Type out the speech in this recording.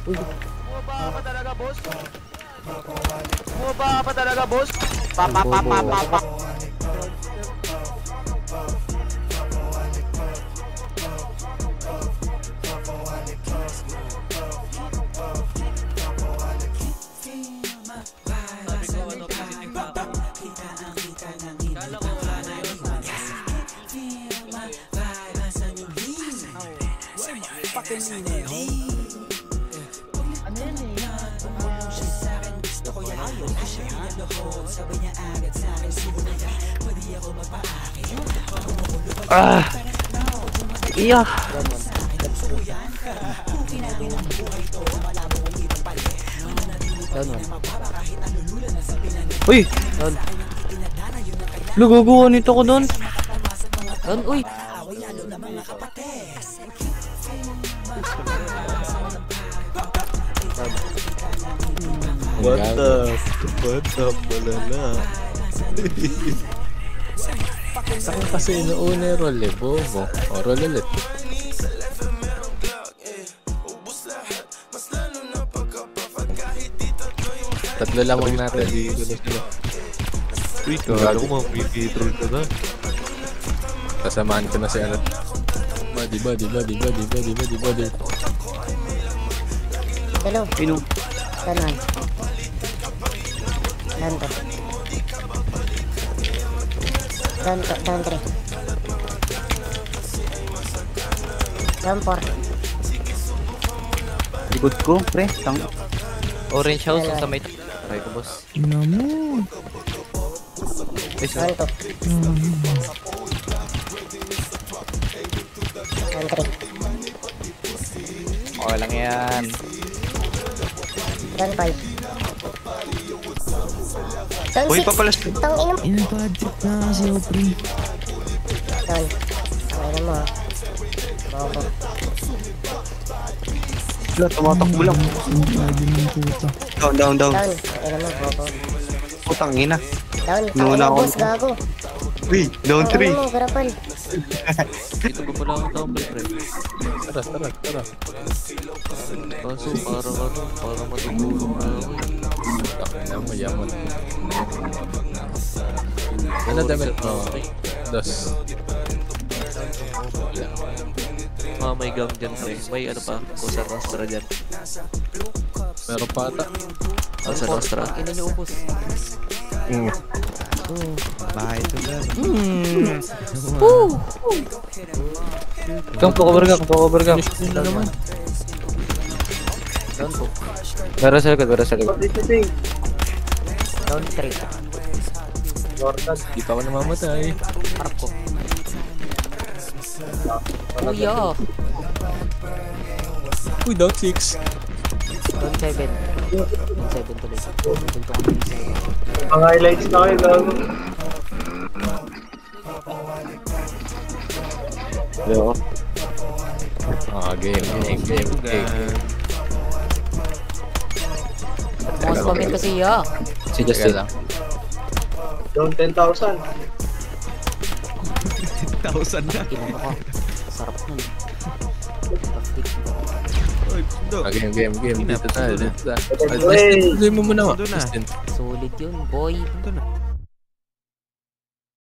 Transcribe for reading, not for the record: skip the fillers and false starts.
Bumaba pa talaga, boss? Bumaba pa talaga, boss? Pa. Iya. Uy! Luguguan nito ko doon. Uy! What up, malala. Saan kasi inuuna yung roll eh, bobo. O, roll ulit. Tatlo lamang natin. Uy, kagalo ko mga pre-troll ka na. Kasamaan ko na si ano. Body. Hello. Pino. Kanan. Danto. Down 3. Down 4. Likod ko, pre. Tang. Orange house sa may... Try ko, boss. Namu. Down 2. Down 3. Okay lang yan. Down 5. Down 6. Uy, papalas. Tang ina. Bad trip na kasi ako, pre. Down. Tang ina mo. Bobo. Wala, tumatakbo lang. Down. Down. Tang ina mo, bobo. Putang ina. Down. Tang Nuna ina, ako. boss, gago. Uy, down Tang 3. ina mo, garapal. Dito ko pala ang tumble, pre. Tara. Kaso para matutulog na ako. Yaman. Ano damit mo? Dos. May gang dyan, pre. May ano pa, Cosa Nostra dyan. Meron pa ata. Cosa Nostra. Ina niyo ubos. Bahay ito na. Kang cover ka. Ano naman? Down po. Meron sa likod. Down 3. Di pa ako namamatay. Harap ko. Kuya! Uy, down 6. Down 7. Down 7 tuloy. Punto ko ng 7. Ang highlights na kayo, gago. Yo. Game. Most comment kasi ya. Si Justin. Lang. Down 10,000. 1,000 na. Kinan ako. Sarap nun. Uy, pundo. Game. Dito tayo. Hey. Tuloy mo muna. Doon na. Justin. Solid yun, boy. Pundo na.